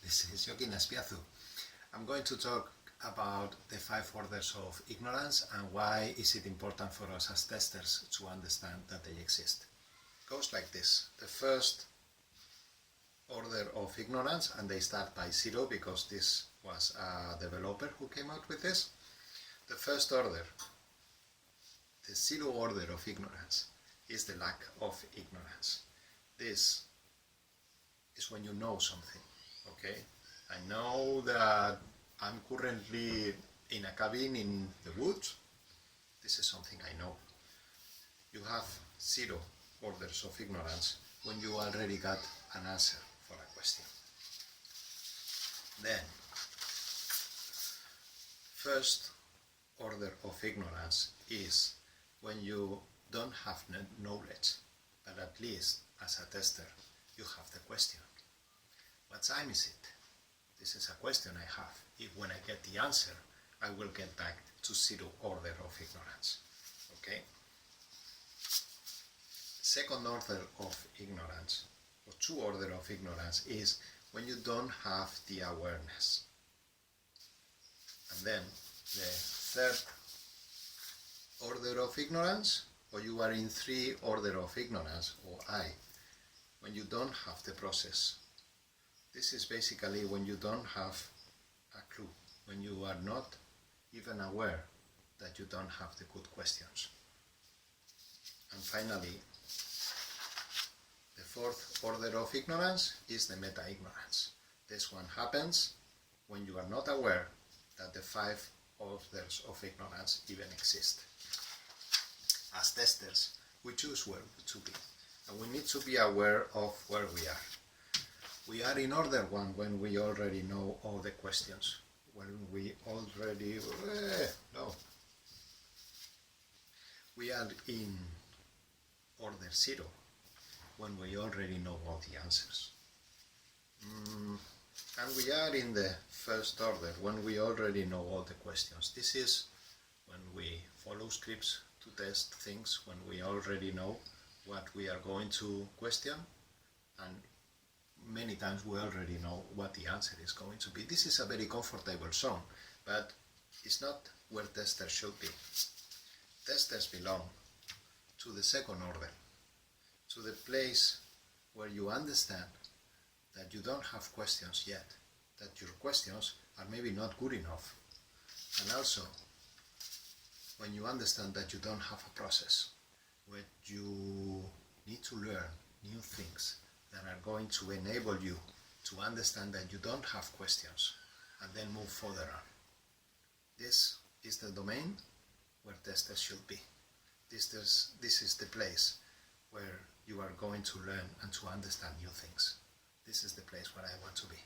This is Jokin Aspiazu. I'm going to talk about the 5 orders of ignorance and why is it important for us as testers to understand that they exist. It goes like this. The first order of ignorance, and they start by 0 because this was a developer who came out with this. The first order, the 0 order of ignorance, is the lack of ignorance. This is when you know something, okay? I know that I'm currently in a cabin in the woods. This is something I know. You have 0 orders of ignorance when you already got an answer for a question. Then, first order of ignorance is when you don't have knowledge, but at least as a tester you have the question. What time is it? This is a question I have. If when I get the answer, I will get back to 0 order of ignorance. Okay? Second order of ignorance, or 2 order of ignorance, is when you don't have the awareness. And then the third order of ignorance, or you are in 3 order of ignorance, or I, when you don't have the process. This is basically when you don't have a clue, when you are not even aware that you don't have the good questions. And finally, the 4th order of ignorance is the meta-ignorance. This one happens when you are not aware that the 5 orders of ignorance even exist. As testers, we choose where to be, and we need to be aware of where we are. We are in order 1 when we already know all the questions. When we already... We are in order 0 when we already know all the answers. And we are in the first order when we already know all the questions. This is when we follow scripts to test things, when we already know what we are going to question, and many times we already know what the answer is going to be. This is a very comfortable zone, but it's not where testers should be. Testers belong to the second order, to the place where you understand that you don't have questions yet, that your questions are maybe not good enough, and also when you understand that you don't have a process, where you need to learn new things that are going to enable you to understand that you don't have questions and then move further on. This is the domain where testers should be. This is the place where you are going to learn and to understand new things. This is the place where I want to be.